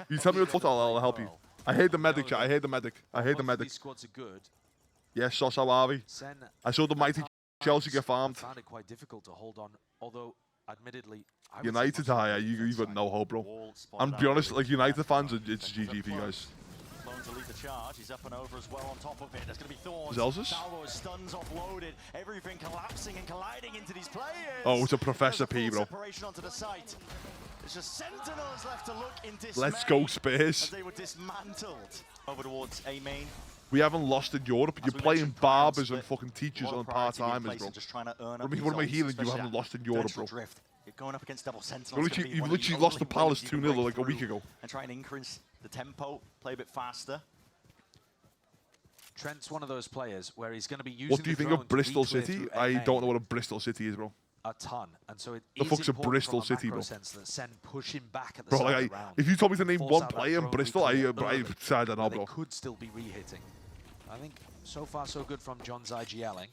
You tell me what's I'll help you. I hate the medic, chat. I hate the medic. I hate the medic. These squads are good. Yes, Sos, how are we? I saw the mighty Chelsea get farmed. I found it quite difficult to hold on, although, admittedly, United, you've got no hope, bro. I'm be honest, like United fans, it's GG for you guys. To lead the charge, he's up and over as well on top of it. There's going to be Thorns. Zelsus? Salvo stuns offloaded. Everything collapsing and colliding into these players. Oh, it's a Professor P, bro. Separation onto the site. There's just Sentinels left to look in dismay. Let's go, Space. As they were dismantled. Over towards A main. We haven't lost in Europe. You're playing barbers and fucking teachers and part-timers, bro. Just trying to earn What am I healing? You haven't lost in Europe, bro. You're going up against double Sentinels. You've literally lost to Palace 2-0 like a week ago. And try and increase the tempo, play a bit faster. Trent's one of those players where he's going to be using. What do you think of Bristol City? I don't know what a Bristol City is, bro. A ton, and so it the is fuck's a important Bristol from a City, bro? Sense that SEN push him back at the bro, start like, of the round. if you told me to name Force one out player in that Bristol, I said that, no, bro. They could still be re-hitting. I think so far so good from John's IGLing.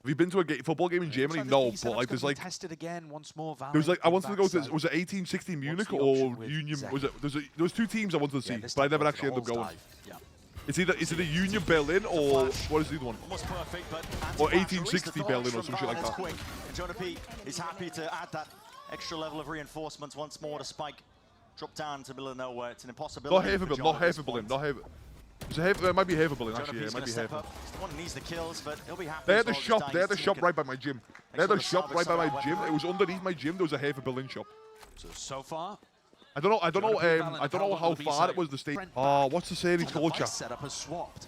Have you been to a football game in Germany? No, but like there's like tested again once more. There was like I wanted to go to. Was it 1860 Munich or Union? Was it? There was two teams I wanted to see, but I never actually ended up going. Yeah. It's either a Union Berlin or what is the other one? Almost perfect, but or 1860 Berlin or some shit like that. Quick. And Jonah P is happy to add that extra level of reinforcements once more to Spike. Drop down to the middle of nowhere. It's an impossibility. Not Haverberlin, not Haverberlin, not Haverberlin. It might be Haverberlin actually. Yeah, it might be Haverberlin. He's the one who needs the kills, but he'll be happy. They had the shop. They had the shop right by my gym. They had the shop right by my gym. It was underneath my gym. There was a Haverberlin shop. So far. I don't know how far it was the state. Oh, what's the series called, chat? Setup has swapped.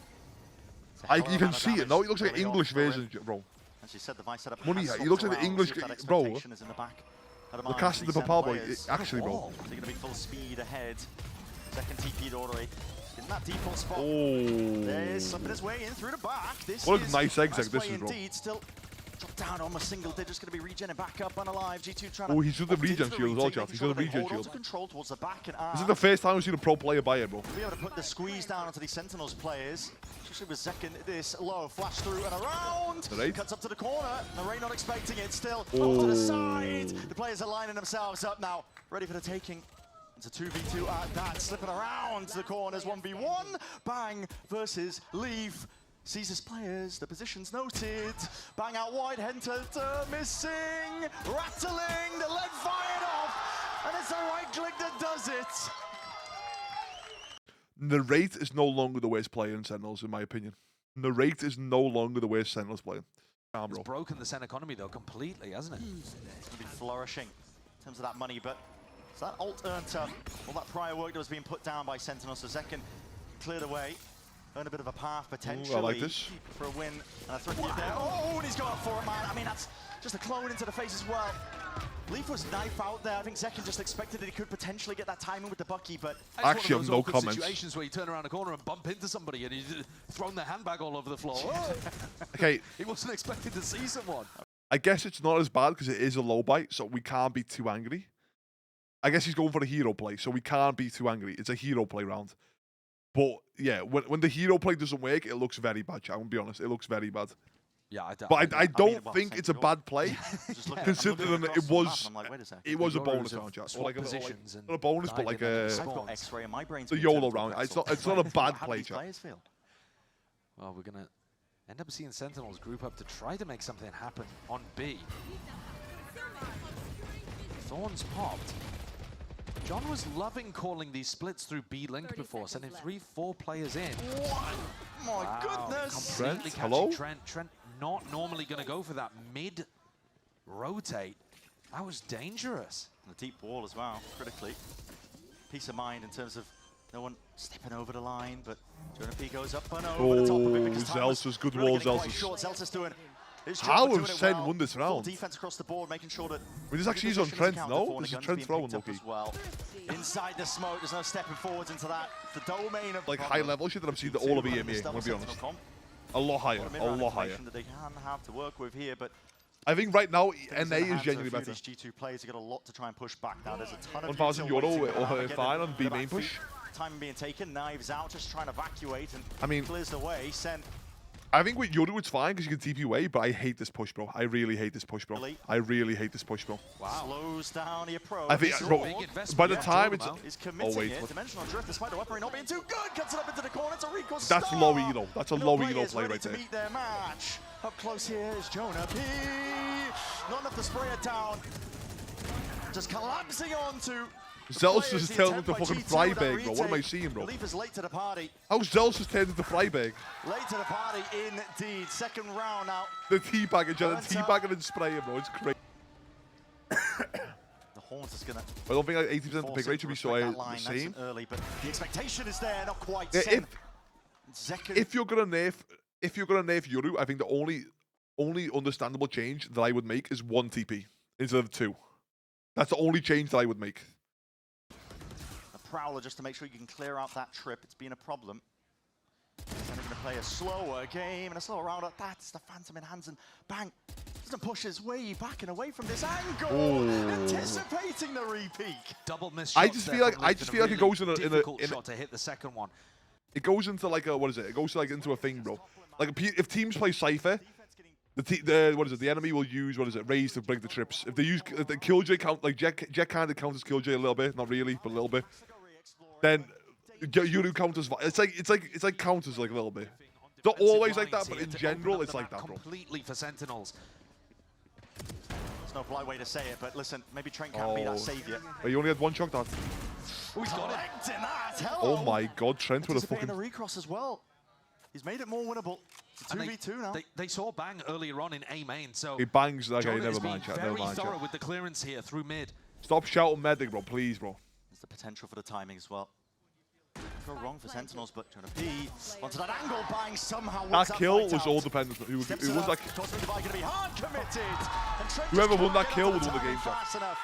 You can see it. No, it looks like an English version, bro. And she said the vice setup. Money, he looks like the English, bro. The casting the Papal boy, actually, bro. They're going to be full speed ahead. Second TP'd already. In that default spot. Oh. There's something his way in through the back. This what is a nice exec this is, bro. Indeed. Still drop down almost single digits. Going to be regenning back up unalive. G2 trying to. Oh, he's doing the regen shield as well, chat. He's doing the regen shield. Control towards the back and this is the first time we've seen a pro player buy it, bro. Be able to put the squeeze down onto these Sentinels players. Especially with second this low. Flash through and around. Right. Cuts up to the corner. Narray not expecting it. Still up to the side. The players are lining themselves up now. Ready for the taking. It's a 2v2 at that, slipping around the corners, 1v1. Bang versus Leaf. Sees his players, the position's noted. Bang out wide, Henter missing. Rattling, the lead fired off. And it's the right click that does it. Narrate is no longer the worst player in Sentinels, in my opinion. Narrate is no longer the worst Sentinels player. It's broken the SEN economy, though, completely, hasn't it? It's going to be flourishing in terms of that money, but so that ult earned up all that prior work that was being put down by Sentinels. So Zek cleared away, earned a bit of a path potentially. I like this. For a win and a threat there. Oh, and he's going for it, man. I mean, that's just a clone into the face as well. Leaf was knife out there. I think Zek just expected that he could potentially get that timing with the Bucky, but actually, I have no comments. Situations where you turn around a corner and bump into somebody and he's thrown their handbag all over the floor. Oh. Okay. He wasn't expecting to see someone. I guess it's not as bad because it is a low bite, so we can't be too angry. I guess he's going for a hero play, so we can't be too angry. It's a hero play round. But yeah, when the hero play doesn't work, it looks very bad. I'm going to be honest, it looks very bad. Yeah, I don't think it's a bad play, considering it was a bonus round, chat. Or like not a bonus, but like a the YOLO round. It's not a bad play, chat. Well, we're gonna end up seeing Sentinels group up to try to make something happen on B. Thorns popped. John was loving calling these splits through B-Link before, sending 3-4 players in. What? My goodness! Completely catching Trent. Trent not normally going to go for that mid-rotate. That was dangerous. And a deep wall as well, critically. Peace of mind in terms of no one stepping over the line, but Jonah P goes up and over the top of it because Zelsus, good wall, Zelsus. Zelsus doing how have SEN won this round? Defense across the board, making sure that this actually is on Trent, no? This is Trent throwing, Loki. Well. Inside the smoke, there's no stepping forwards into that. The domain of like high level shit that I'm seeing all of EMEA, I'm going to be honest. A lot higher, a lot higher. That they can have to work with here, but I think right now NA is genuinely better. These G2 players have got a lot to try and push back now. There's a ton of 1,000 euro or fine on B main push. Time being taken, knives out, just trying to evacuate and I mean, clears the way. SEN I think with Yoru it's fine because you can TP away, but I hate this push, bro. I really hate this push, bro. I really hate this push, bro. Wow. Slows down the approach. I think, bro, by the time it's... He's committing Oh, wait. it. Dimensional drift, despite the weaponry not being too good, cuts it up into the corner. It's a recoil That's stop. low elo. That's a low elo Players play ready right to there. meet their match. Up close here is Jonah P. Not enough to spray it down. Just collapsing onto... Zealous just turned into fucking Freiberg, bro. What am I seeing, bro? Believe is late to the party. How Zealous has turned into Freiberg? Late to the party, indeed. Second round now. The teabagging, teabagging and spraying, bro. It's crazy. The Horns is gonna. I don't think like 80% of the pick rate should be so the same. Early, but the expectation is there, not quite. Yeah, if you're gonna nerf Yoru, I think the only understandable change that I would make is 1 TP instead of 2. That's the only change that I would make. Prowler just to make sure you can clear out that trip. It's been a problem. Then they're going to play a slower game and a slower round. That's the Phantom in hands, and bang, doesn't push his way back and away from this angle. Anticipating the repeat. Double miss. I just feel like it goes in a shot to hit the second one. It goes into like a, what is it? It goes to like into a thing, bro. Like if teams play Cypher, the enemy will use Raze to break the trips. If they use the Killjoy count, like Jet kind of counts as Killjoy a little bit, not really, but a little bit. Then Yoru counters. It's like counters like a little bit. Not always like that, but in general, it's like that, bro. Completely for Sentinels. There's no polite way to say it, but listen, maybe Trent can't be that savior. But you only had 1 shot, Dan. Oh, he's got it. Oh my God, Trent with a fucking a recross as well. He's made it more winnable. It's a 2v2 now. They saw Bang earlier on in A main, so he bangs. Okay, Jonah never mind, chat. Never very mind, thorough chat. with the clearance here through mid. Stop shouting medic, bro. Please, bro. There's the potential for the timing as well. Go wrong for Sentinels, but Jonah P onto that angle, bang somehow. That kill was all dependent. Who was like whoever won that kill would win the game, chat.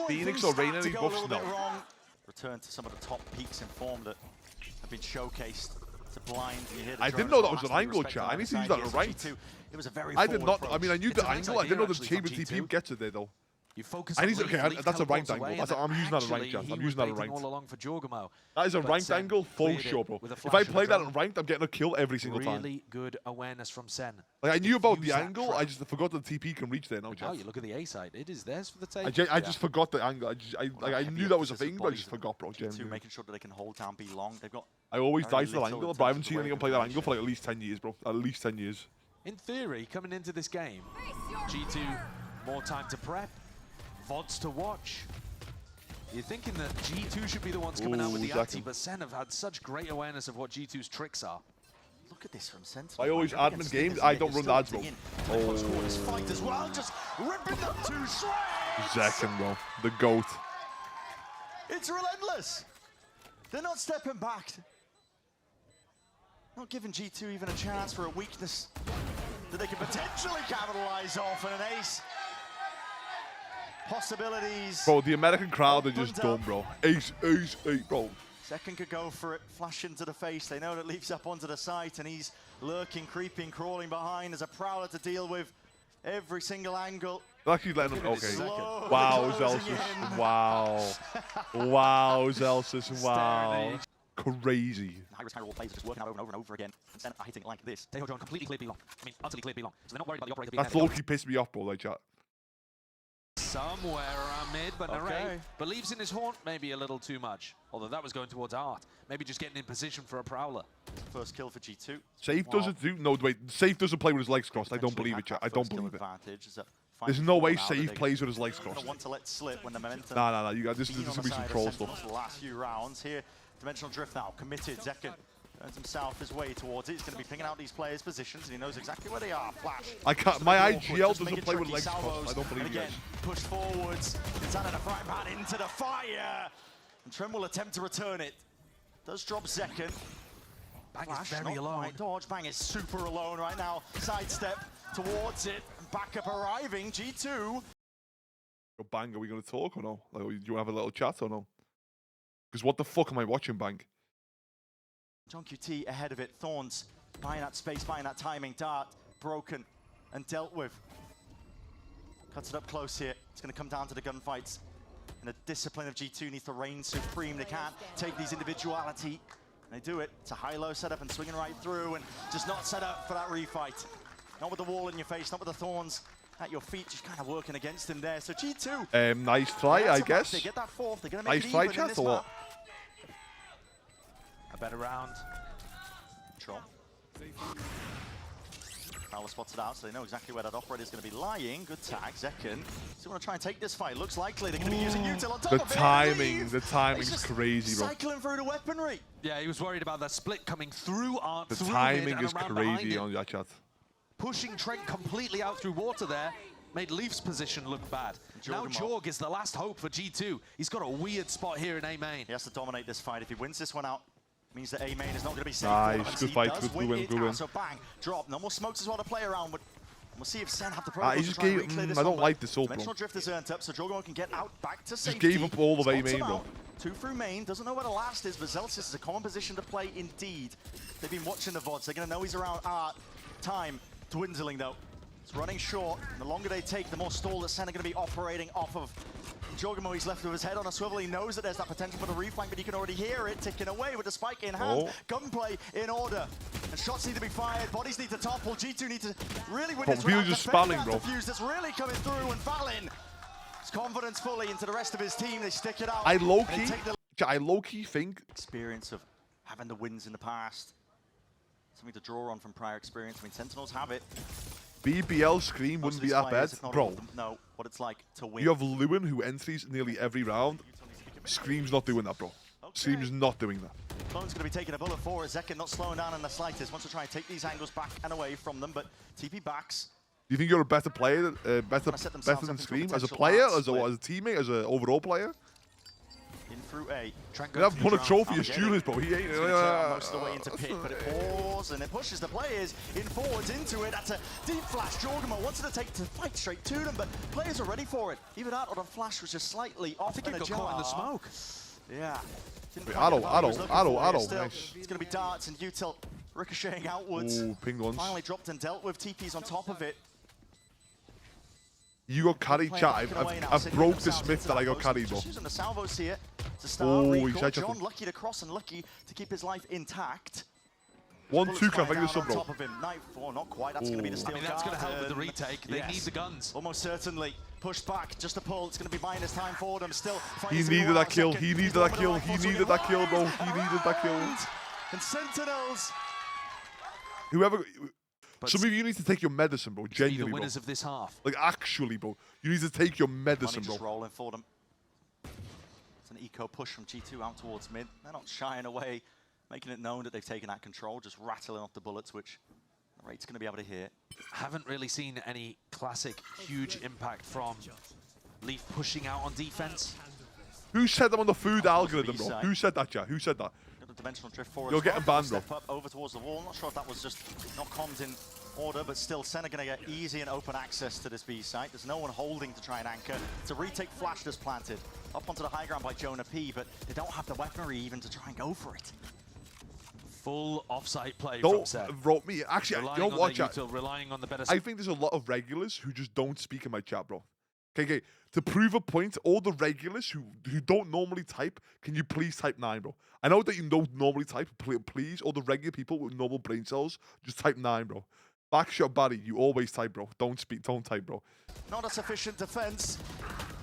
Phoenix or Reina, these buffs now. Return to some of the top peaks in form that have been showcased. It's a blind. I didn't know that was an angle, chat. I need to use that at ranked. It was a very. I did not. I mean, I knew the angle. I didn't know the chamber TP gets it there though. You focus I need to, okay, that's a ranked angle. I'm using that at ranked, chat. I'm using that at ranked. All along for Jorgamo. That is a ranked angle, full sure, bro. If I play that at ranked, I'm getting a kill every single time. Really good awareness from Sen. Like I knew about the angle, I just forgot that the TP can reach there now, chat. Oh, you look at the A side. It is theirs for the take. I just forgot the angle. I knew that was a thing, but I just forgot, bro. Making sure that they can hold down, be long. They've got. I always die to that angle, but I haven't seen anyone play that angle for like at least 10 years, bro. At least 10 years. In theory, coming into this game, G2 more time to prep, VODs to watch. You're thinking that G2 should be the ones coming out with the anti, but Sen have had such great awareness of what G2's tricks are. Look at this from Sentinel. I always admin games. I don't run the ads, bro. Close quarters fight as well, just ripping them to shreds. Second, bro. The GOAT. It's relentless. They're not stepping back. Not giving G2 even a chance for a weakness that they can potentially capitalize off in an ace. Possibilities. Bro, the American crowd are just dumb, bro. Ace, bro. Second could go for it, flash into the face. They know that leaps up onto the site, and he's lurking, creeping, crawling behind. There's a Prowler to deal with every single angle. Actually letting him, okay. Wow, Zelsus. Wow. Wow, Zelsus. Wow. Crazy. High-risk, high-roll plays are just working out over and over again. Instead of hitting it like this. Teho John completely cleared B long. I mean, utterly cleared B long. So they're not worried about the operator being That low-key pissed me off, bro, like chat. Somewhere around mid, but Narray believes in his haunt maybe a little too much. Although that was going towards Art. Maybe just getting in position for a Prowler. First kill for G2. Safe doesn't do. No, wait. Safe doesn't play with his legs crossed. I don't believe it, chat. I don't believe it. There's no way Safe plays with his legs crossed. Want to let slip when the momentum. Nah. You got this is gonna be some troll stuff. The last few rounds here. Dimensional drift now committed. Zekken turns himself his way towards it. He's going to be picking out these players' positions, and he knows exactly where they are. Flash. I can't. My IGL doesn't play with legs crossed. I don't believe it. Again, push forwards. It's out of the frying pan into the fire. And Trem will attempt to return it. Does drop Zekken. Bang Flash, is very alone. Dodge. Bang is super alone right now. Sidestep towards it. Backup arriving. G2. Bang, are we going to talk or no? Like, do you want to have a little chat or no? Because what the fuck am I watching, Bang? John QT ahead of it. Thorns buying that space, buying that timing. Dart broken and dealt with. Cuts it up close here. It's going to come down to the gunfights. And the discipline of G2 needs to reign supreme. They can't take these individuality They do it. It's a high-low setup and swinging right through and just not set up for that refight. Not with the wall in your face, not with the thorns at your feet, just kind of working against him there. So G2. Nice try, I guess. They get that fourth. They're going to make Nice it try, even in chat, this or what? map. A better round. Control. Fowler spots it out, so they know exactly where that operator is going to be lying. Good tag, Zekken. Still want to try and take this fight. Looks likely they're going to be using util on top of it. The timing's crazy, bro. Cycling through the weaponry. Yeah, he was worried about that split coming through Art. The through timing mid and is around crazy behind on that chat. Pushing Trent completely out through water there made Leaf's position look bad. Now Jorg is the last hope for G2. He's got a weird spot here in A main. He has to dominate this fight. If he wins this one out, means that A main is not going to be safe. Nice, good fight, good win. So bang, drop. No more smokes as well to play around, but we'll see if SEN have the progress He to just try and gave. reclear this I don't one, but like this ult, bro. Dimensional Drift is earned up, so Jorgo can get out back to Just safety. gave up all of A Spots main, him bro. out. 2 through main, doesn't know where the last is, but Zelsis is a common position to play indeed. They've been watching the VODs, they're going to know he's around Art. Time dwindling though. It's running short, and the longer they take, the more stall that SEN are going to be operating off of. Jorgamo, he's left with his head on a swivel. He knows that there's that potential for the reflank, but you can already hear it ticking away with the spike in hand. Gunplay in order. And shots need to be fired, bodies need to topple. G2 need to really win this round. Just spamming, bro. Fuse that's really coming through, and Valin, his confidence fully into the rest of his team. They stick it out. I low-key think... Experience of having the wins in the past. Something to draw on from prior experience. I mean, Sentinels have it. BBL Scream wouldn't be that bad. Bro, know what it's like to win. You have Lewin who entries nearly every round. Scream's not doing that, bro. Scream's not doing that. Clone's going to be taking a bullet for it. Zekken not slowing down in the slightest. Wants to try and take these angles back and away from them, but TP backs. Do you think you're a better player, better than Scream? As a player, as a teammate, as an overall player? In through A. They have won a trophy as Julius, but he ain't. Most of the way into pit, but it pours and it pushes the players in forwards into it. That's a deep flash. Jorgamo wanted to take the fight straight to them, but players are ready for it. Even that on a flash was just slightly off. I think it got caught in the smoke. Yeah. Nice. It's going to be darts and util ricocheting outwards. Ooh, ping once. Finally dropped and dealt with. TP's on top of it. You got carried, chat. I've broke the Smith that I got carried, bro. Just using the salvos here to start recall. He's John lucky to cross and lucky to keep his life intact. 1-2 can I this up, bro? Knife, not quite. That's going to be the steel. I mean, that's going to help with the retake. They need the guns. Almost certainly. Pushed back, just a pull. It's going to be minus time for them. Still, he needed that kill. He needed that kill. He needed that kill, bro. He needed that kill. And Sentinels. Whoever. Some of you need to take your medicine, bro. Genuinely, the winners of this half. Like, actually, bro. You need to take your medicine, bro. Just rolling for them. It's an eco push from G2 out towards mid. They're not shying away, making it known that they've taken that control, just rattling off the bullets, which the rate's going to be able to hear. Haven't really seen any classic huge impact from Leaf pushing out on defense. Who said that on the food algorithm, bro? Who said that, chat? Who said that? Dimensional drift forward. You're getting banned, bro. Step up over towards the wall. Not sure if that was just not comms in order, but still, SEN are going to get easy and open access to this B site. There's no one holding to try and anchor. It's a retake flash that's planted up onto the high ground by Jonah P, but they don't have the weaponry even to try and go for it. Full offsite play from SEN. Wrote me. Actually, you know what, chat? Relying on the better. I think there's a lot of regulars who just don't speak in my chat, bro. Okay. To prove a point, all the regulars who don't normally type, can you please type 9, bro? I know that you don't normally type, please. All the regular people with normal brain cells, just type 9, bro. Backshot Barry, you always type, bro. Don't type, bro. Not a sufficient defense.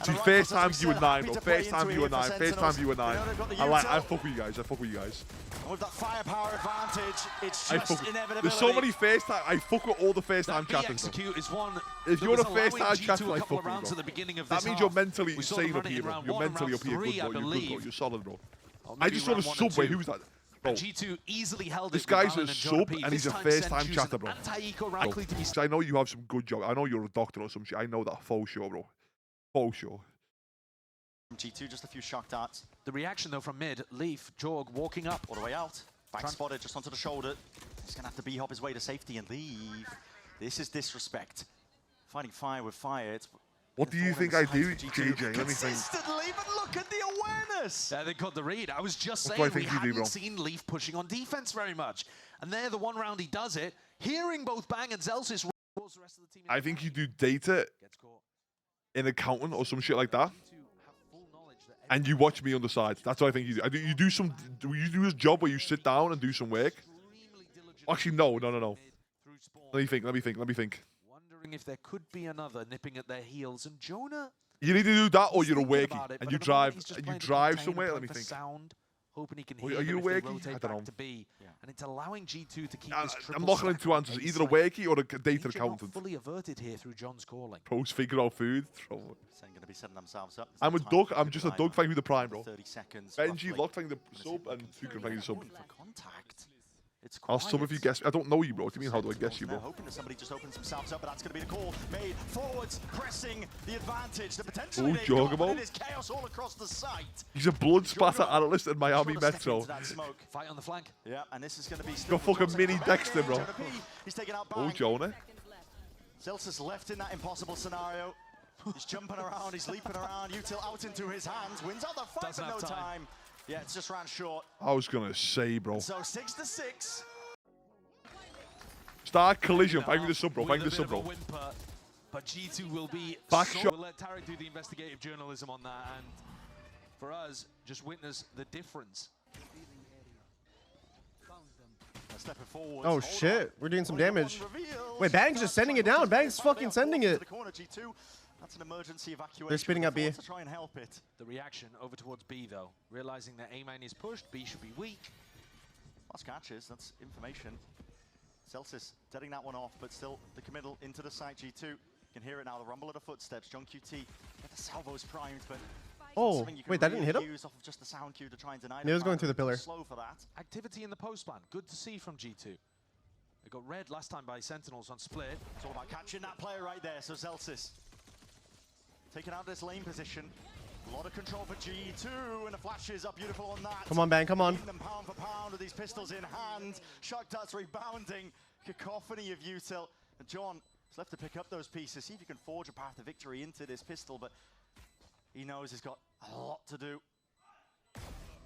See, first time you were 9, bro. First time you were 9. First time you were 9. I fuck with you guys. I fuck with you guys. With that firepower advantage, it's just inevitability. There's so many first time. I fuck with all the first time chatters. Execute is one. If you're a first time chatter, I fuck with rounds you, at the beginning of that this means half. you're mentally insane up here, bro. You're mentally up here, good, bro. You're good, bro. You're solid, bro. I just saw the subway. Who's that? Bro, G2 easily held this it. guy's a sub and he's a first-time chatter, bro. I know you have some good job. I know you're a doctor or some shit. I know that for sure, bro. For sure. From G2, just a few shock darts. The reaction, though, from mid, Leaf, Jorg walking up. All the way out. Back spotted just onto the shoulder. He's going to have to B-hop his way to safety and leave. This is disrespect. Fighting fire with fire. It's what do you think I do, JJ? Let me think. Consistently, but look at the awareness. Yeah, they got the read. I was just saying we hadn't seen Leaf pushing on defense very much. And there, the one round he does it, hearing both Bang and Zelsis rolls the rest of the team. I think you do data in accounting or some shit like that. and you watch me on the side. That's what I think you do. You do some. You do his job where you sit down and do some work. Actually, no. Let me think. Wondering if there could be another nipping at their heels, and Jonah. You need to do that, or he's you're thinking awake about it, and but you at the moment drive. he's just And you playing to drive contain, somewhere. Let playing me for think. sound, hoping he can Are hear you them if they awake? rotate I don't back know. to B, and it's allowing G2 to keep this I'm triple looking into stack on answers. A Either a side. wakey or a data Danger not accountant. fully averted here through John's calling. Pros figure out food. Trouble. SEN going to be setting themselves up. I'm a Doug. I'm just a Doug fighting with the prime, bro. 30 seconds. Benji, roughly. Lock fighting the sub, and Tuka fighting the sub. Looking for contact. It's I'll sub if you guess. I don't know you, bro. What do you mean? How do I guess you, They're bro? hoping that somebody just opens themselves up, but that's going to be the call made forwards, pressing the advantage. The potentially they've got, but it is chaos all across the site. He's a blood spatter analyst in Miami Short of step Metro. into that smoke. Fight on the flank. Yeah, and this is going to be Got fucking mini Dexter, bro. Jonah P, he's taking out Oh, Bang. Jonah. Celsius left in that impossible scenario. He's jumping around, he's leaping around. Util out into his hands, wins out the fight, Doesn't but no have time. time. Yeah, it's just ran short. I was gonna say, bro. So 6-6. Start collision. Fighting with the sub, bro. With Fighting a the sub, bit of a bro. whimper, but G2 will be Back so shot. We'll let Tarek do the investigative journalism on that, and for us, just witness the difference. Stepping forward. Oh Hold shit, on. we're doing some Only got damage. one reveal. Wait, Bang's just sending it down. Bang's fucking sending it. To the corner, G2. That's an emergency evacuation. They're spinning up B. To try and help it. The reaction over towards B, though, realizing that A main is pushed, B should be weak. Last catches, that's information. Celsius deading that one off, but still the committal into the site. G2 you can hear it now, the rumble of the footsteps. John QT, get the salvos primed, but Oh, something you can wait, that didn't really hit him? use off of just the sound cue to try and deny It was going through the pillar. Slow for that. Activity in the post plan, good to see from G2. They got red last time by Sentinels on split. It's all about catching that player right there. So Celsius taking out this lane position. A lot of control for G2, and the flashes are beautiful on that. Come on, Bang, come on. Beating them pound for pound with these pistols in hand. Shock darts rebounding. Cacophony of Util. And John is left to pick up those pieces. See if he can forge a path to victory into this pistol, but he knows he's got a lot to do.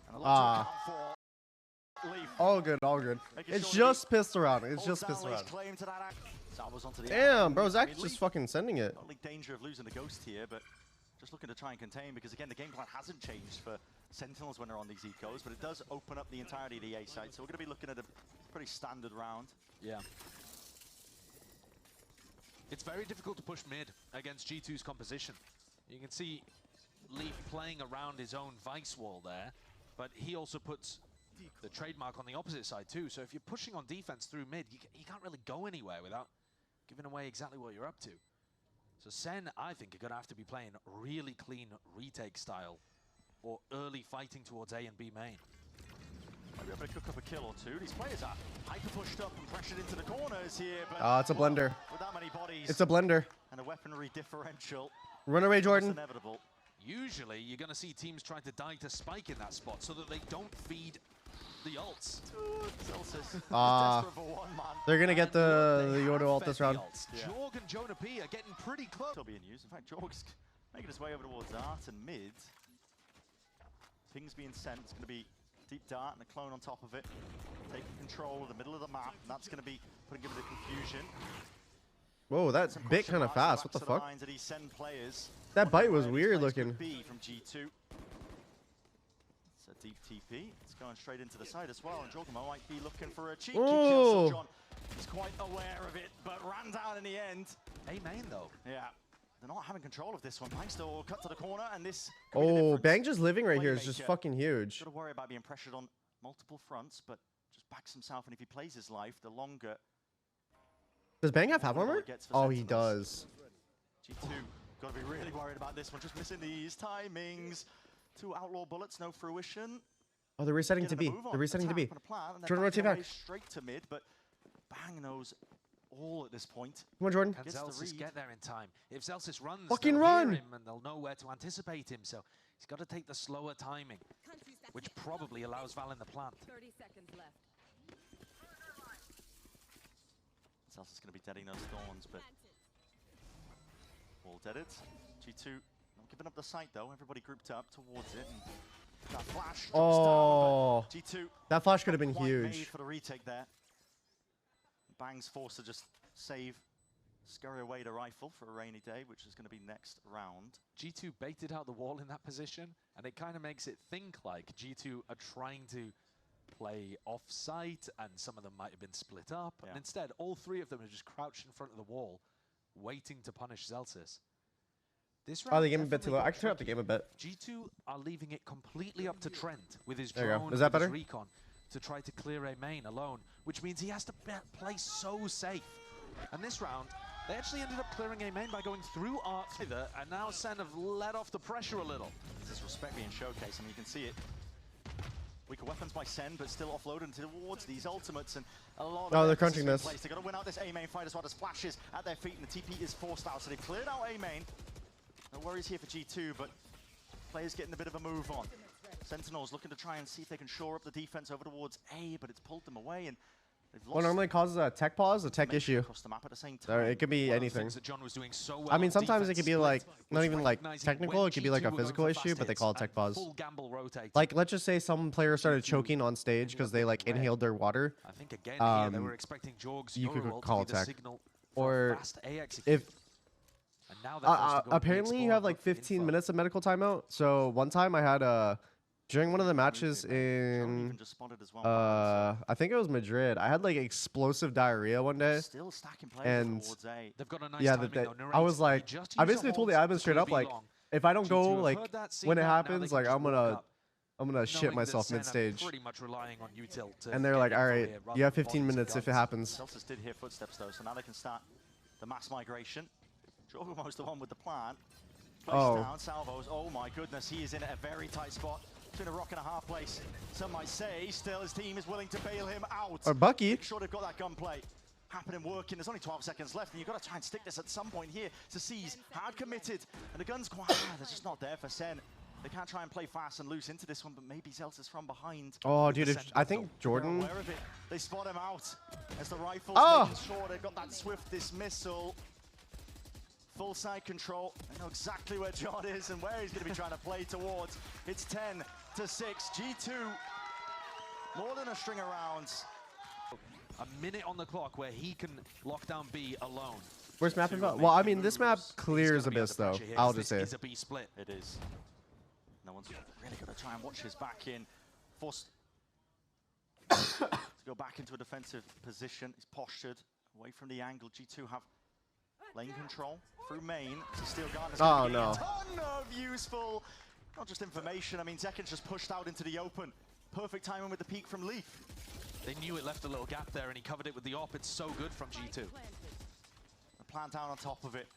And a lot to account for. Leaf. All good, all good. Making It's sure just pissed around. It's holds just down pissed Lee's around. claim to that act. Salvos onto the Damn, end. bro, I Zach's mean, just Leaf, fucking sending it. only danger of losing the ghost here, but just looking to try and contain, because again, the game plan hasn't changed for Sentinels when they're on these ecos, but it does open up the entirety of the A site, so we're going to be looking at a pretty standard round. Yeah. It's very difficult to push mid against G2's composition. You can see Leaf playing around his own vice wall there, but he also puts the trademark on the opposite side too. So if you're pushing on defense through mid, you can't really go anywhere without giving away exactly what you're up to. So SEN, I think, are going to have to be playing really clean retake style or early fighting towards A and B main. Might be able to cook up a kill or two. These players are hyper pushed up and pressured into the corners here, but It's a blender. with that many bodies It's a blender. and a weaponry differential, Run away, it's Jordan. inevitable. Usually, you're going to see teams trying to die to spike in that spot so that they don't feed the ults. Celsius Ah. desperate for one man. They're gonna get And look, the they Yoda have ult fed this the round. ults. Yeah. Jorg and Jonah P are getting pretty close. Still being used. In fact, Jorg's making his way over towards Art and mid. Ping's being sent. It's going to be Deep Dart and a clone on top of it. Taking control of the middle of the map. And that's going to be putting a bit of confusion. Whoa, that Some bit question kind of marks fast. at What the backs of fuck? lines of these SEN players. That bite was Wondering where weird these plays looking. could be from G2. It's a deep TP. It's going straight into the side as well. And Jorgamo might be looking for a cheeky kill. Ooh. So John is quite aware of it, but ran down in the end. A main, though. Yeah. They're not having control of this one. Bang still cut to the corner, and this could be the Oh, difference. Bang just living right here is just Playmaker. fucking huge. Got to worry about being pressured on multiple fronts, but just backs himself, and if he plays his life, the longer Does Bang have half more armor? it gets for Oh, he Sentinels. does. G2 got to be really worried about this one, just missing these timings. 2 outlaw bullets, no fruition. Oh, they're resetting to Getting a B. move on, They're resetting to attack B. and a plan, and they're Jordan, backing rotate away back. straight to mid, but Bang knows all at this point. Come on, Jordan. Can Gets the Celsius read. get there in time? If Celsius runs, Fucking they'll run! hear him and they'll know where to anticipate him. So he's got to take the slower timing, which probably allows Val in the plant. 30 seconds left. Celsius going to be deading those thorns, but all deaded. G2 not giving up the site though. Everybody grouped up towards it. And that flash drops Oh, down, but G2 that flash could have been quite made huge. for the retake there. Bang's forced to just save scurry away to rifle for a rainy day, which is going to be next round. G2 baited out the wall in that position, and it kind of makes it think like G2 are trying to play off-site, and some of them might have been split up. Yeah. And instead, all three of them are just crouched in front of the wall, waiting to punish Zelsis. This round Oh, the game a bit too definitely low. got I can turn up the tricky. game a bit. G2 are leaving it completely up to Trent with his There you go. drone, Is that with his better? recon, to try to clear a main alone, which means he has to play so safe. And this round, they actually ended up clearing a main by going through Art thither, and now SEN have let off the pressure a little. This is respect being showcased. I mean, you can see it. Weaker weapons by SEN, but still offloaded towards these ultimates, and a lot of they're crunching this. They got to win out this A main fight as well as flashes at their feet, and the TP is forced out, so they've cleared out A main. No worries here for G2, but players getting a bit of a move on. Sentinels looking to try and see if they can shore up the defense over towards A, but it's pulled them away, and they've lost. What normally causes a tech pause, a tech issue. Across the map at the same time. Or it could be One of the anything. things that John was doing so well I mean, on sometimes it defense could be split like, not was even like recognizing technical, when it could be like G2 a were going physical for issue, fast but they hits call it and tech pause. full gamble rotating. Like, let's just say some player started choking on stage because they like inhaled their water. I think again here they Um, were expecting Jorg's you could Euro call to be the tech. signal for Or a fast A execution. If And now they're forced to go and apparently you re-explore have like and look 15 info. minutes of medical timeout. So one time I had during one of the matches Drone even in just spotted as well. I think it was Madrid. I had like explosive diarrhea one day. Still stacking players and towards A. They've got a nice Yeah, timing, that though. I Narrate, was like, you just I use a basically told the hold admin to straight clear up like, B long. if I don't G2 go have like heard that, seen when it that, now they happens, can like just I'm walk gonna up, shit knowing myself that SEN are mid-stage. pretty much relying on util to And they're get like, info all right, here rather you have than 15 bodies and minutes if it guns. happens. Celtics did hear footsteps though, so now they can start the mass migration. Jorgo was the one with the plan. Place Oh. down, Salvos. Oh my goodness, he is in a very tight spot. Between a rock and a hard place. Some might say still his team is willing to bail him out. Or Bucky. Make sure they've got that gunplay happening, working. There's only 12 seconds left, and you've got to try and stick this at some point here to seize. Hard committed, and the gun's quite they're just not there for SEN. They can't try and play fast and loose into this one, but maybe Zelsis from behind. Oh, With dude, the if, send I off, think though. Jordan. They're aware of it. They spot him out as the rifles Oh! making sure they've got that swift dismissal. Full side control. They know exactly where John is and where he's going to be trying to play towards. It's 10 to 6. G2 more than a string of rounds. A minute on the clock where he can lock down B alone. Where's map Two info? amazing Well, I mean, this map moves. He's clears gonna be Abyss under though. pressure here, I'll 'cause just this say. is a B split. It is. No one's really going to try and watch his back in. Forced to go back into a defensive position. He's postured away from the angle. G2 have lane control through main. To steal Gardner's Oh, gonna be no. a ton of useful, not just information. I mean, Zekin's just pushed out into the open. Perfect timing with the peek from Leaf. They knew it left a little gap there, and he covered it with the op. It's so good from G2. A plant down on top of it.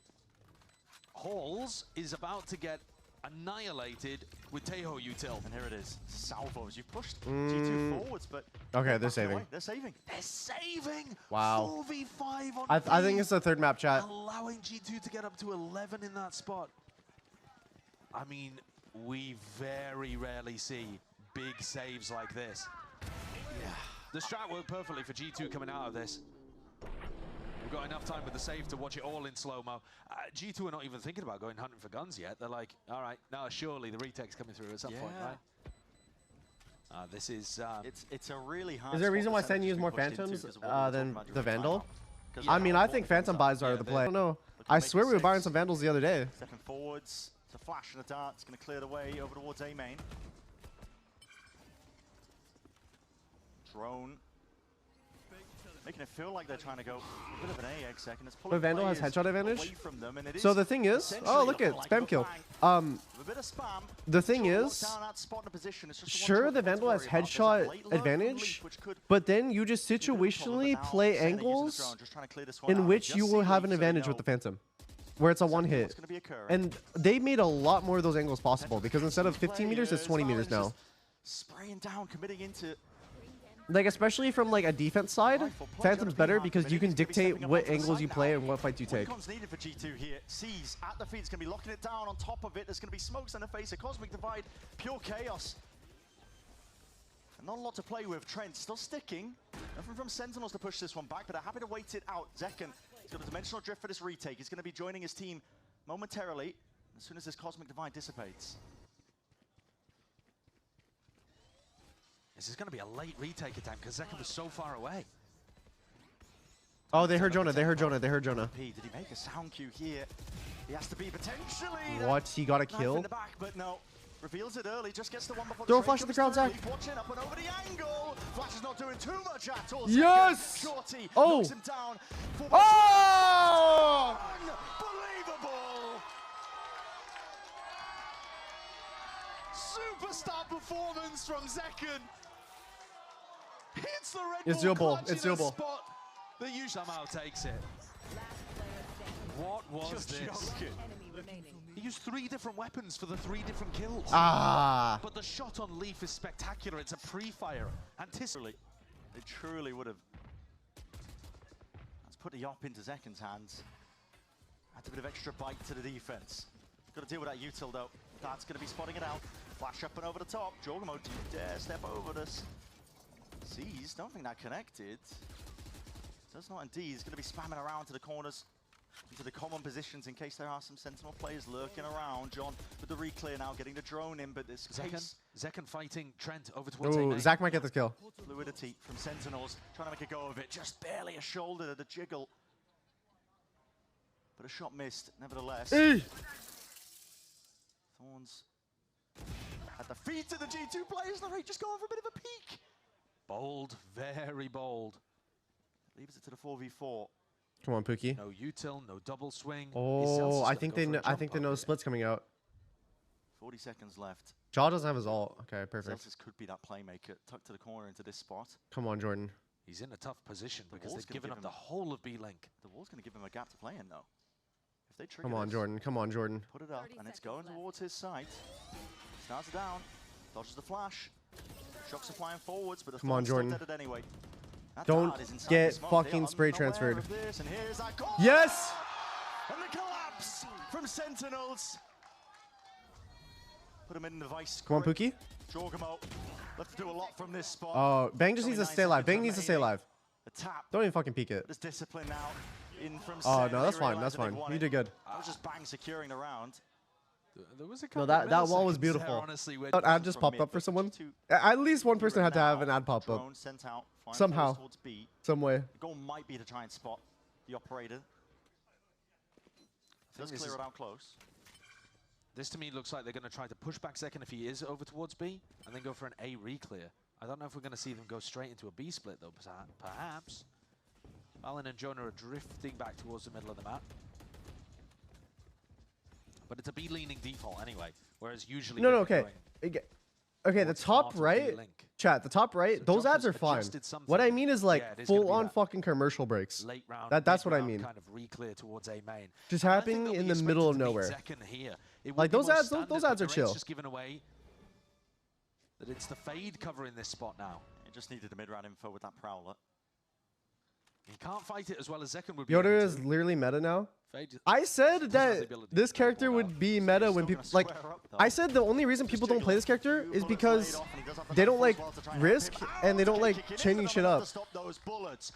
Halls is about to get annihilated with Teho util. And here it is. Salvos. You pushed G2 forwards, but Okay, they're backing saving. away. They're saving. They're saving! Wow. 4v5 on I think B, it's the third map chat. allowing G2 to get up to 11 in that spot. I mean, we very rarely see big saves like this. Yeah. The strat worked perfectly for G2 coming out of this. We've got enough time with the save to watch it all in slow-mo. G2 are not even thinking about going hunting for guns yet. They're like, all right, no, surely the retake's coming through at some point, right? This is... It's a really hard. Is there a spot reason for why SEN SEN to use be more pushed into, Phantoms 'cause of what we were talking than about the during Vandal? timeout. 'Cause I mean, yeah, I think Phantom buys are the play. I don't know. I swear we were buying some Vandals the other day. Stepping forwards, it's a flash and a dart. It's going to clear the way over towards A main. Drone. Making it feel like they're trying to go a bit of an A exec, and it's pulling But Vandal has players headshot advantage? away from them, and it So is the thing is, essentially oh look at like spam a kill. bang. With a bit of spam. The thing Sure, is, down that spot in a position. It's just a sure one-shot the to Vandal has worry about. There's a headshot late lurk from advantage, Leaf, which could but then you just be a bit of a problem, situationally but now play SEN are using the angles drone, just trying to clear this one out. in They which just you see will have Leaf, an so they advantage with know the Phantom, where it's a one exactly hit. what's gonna be occurring. And they made a lot more of those angles possible because instead of 15 meters, it's 20 meters now. Spraying down, committing into Like especially from like a defense side, Phantom's better because you can dictate what angles you play and what fights you take. Recon's needed for G2 here. Sees at the feet, it's going to be locking it down on top of it. There's going to be smokes in the face, a cosmic divide, pure chaos. And not a lot to play with. Trent still sticking. Nothing from Sentinels to push this one back, but they're happy to wait it out. Zekin, he's got a dimensional drift for this retake. He's going to be joining his team momentarily as soon as this cosmic divide dissipates. This is going to be a late retake attempt because Zekin was so far away. Oh, they heard Jonah. They heard Jonah. They heard Jonah. Did he make a sound cue here? He has to be potentially. What? He got a Knife kill? in the back, but no. Reveals it early, just gets the one before Throw a the flash at the crowd, Zach. Watching up and over the angle. Flash is not doing too much at all. Yes! Shorty Oh! knocks him down. Oh! Unbelievable! Superstar performance from Zekken. Hits the red It's ball doable. clutch It's in a doable. spot that you Somehow takes it. What was just this? joking. He used 3 different weapons for the 3 different kills. Ah. But the shot on Leaf is spectacular. It's a pre-fire. They truly would have. Let's put the op into Zekken's hands. Adds a bit of extra bite to the defense. Got to deal with that util though. That's going to be spotting it out. Flash up and over the top. Jorgamo, do you dare step over this? Sees, don't think that connected. Does not indeed. He's going to be spamming around to the corners, into the common positions in case there are some Sentinel players lurking around. John with the reclear now, getting the drone in, but this Zekken fighting Trent over towards A Oh, main. Zach might get this kill. fluidity from Sentinels, trying to make a go of it. Just barely a shoulder to the jiggle. But a shot missed, nevertheless. Thorns at the feet of the G2 players. Larry just going for a bit of a peek. Bold, very bold. Leaves it to the 4v4. Come on, Pookie. No util, no double swing. Oh, I think they know. I think they know the split's coming out. 40 seconds left. Jaw doesn't have his ult. Okay, perfect. Celsius could be that playmaker, tucked to the corner into this spot. Come on, Jordan. He's in a tough position because wall's they've gonna given give up the him- whole of B-Link. The wall's going to give him a gap to play in, though. If they trigger Come on, this, Jordan. Come on, Jordan. put it up, and it's going towards his side. Starts down, dodges the flash. Shots are flying forwards, but the Come on, Thorn's still Jordan. dead anyway. That Don't dart is inside get the smoke. They fucking are spray unaware transferred. of this, and here's that goal! Yes! And the collapse from Sentinels. Put him in the vice. Come on, Pookie. Jorgamo left to do a lot from this spot. Oh, Bang just needs to stay alive. Bang needs to stay alive. The tap. Don't even fucking peek it. There's discipline now. In from Oh, Sen. no, that's They fine. realize That's that they've fine. won You it. did good. That was just Bang securing the round. There was a No, couple that of wall was milliseconds beautiful. there, honestly, where That ad just From popped mid, up for but someone. G2 At least one person hero had to have now. an ad pop up. Drone sent out, flying Somehow. towards B. Some way. The goal might be to try and spot the operator. Does this clear is- it out close. This to me looks like they're going to try to push back Zekken if he is over towards B, and then go for an A reclear. I don't know if we're going to see them go straight into a B split though, perhaps. Alan and Jonah are drifting back towards the middle of the map. But it's a B-leaning default anyway, whereas usually... No, they're okay. going Okay, the towards top part of right, B-link. chat, the top right, So those Josh ads are has fine. adjusted something. What I mean is like Yeah, it is gonna be full-on that. fucking commercial breaks. Late round, That's what I mid-round mean. kind of re-clear towards A main. Just And I happening think they'll in be the middle expected of to beat nowhere. Zekken here. It would Like, be those more ads- standard, those but ads are Durant's chill. just given away that it's the fade cover in this spot now. It just needed the mid-round info with that Prowler. He can't fight it as well as Zekken would be Yoda able is to. literally meta now. Fade I said have the that ability this to character pull it would out. be meta when Still people gonna like. square up, though. I said the only reason people don't play this character is because they don't like risk and they don't like changing shit up.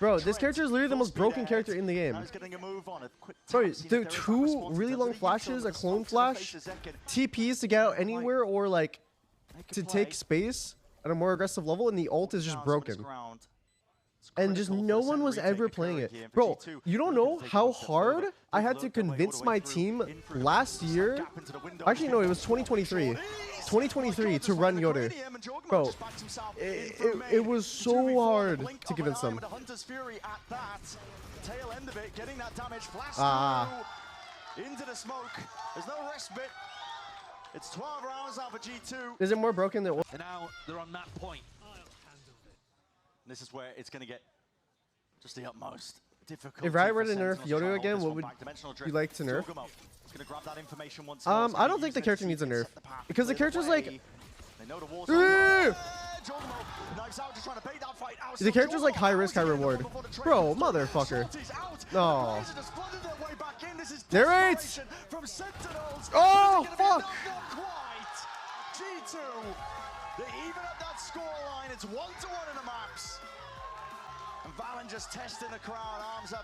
Bro, this character is literally the most broken character in the game. Bro, the two really long flashes, a clone flash, TPs to get out anywhere or like to take space at a more aggressive level, and the ult is just broken. And just no one was ever playing it. Bro, you don't know how hard I had to convince my team last year. Actually, no, it was 2023. 2023 to run Yoda. Bro, it was so hard to convince them. Into the smoke. There's no respite. It's 12 rounds now for G2. Is it more broken than? And now they're on map point. This is where it's going to get just the utmost difficult. If I were to nerf Yoda again, what would you like to nerf? I don't think the character needs a nerf because the character's like. The character's like high risk, high reward. Bro, motherfucker. No. Narrates! Oh, fuck! G2, they even up that scoreline. It's 1-1 in the maps. And Valen just testing the crowd, arms up.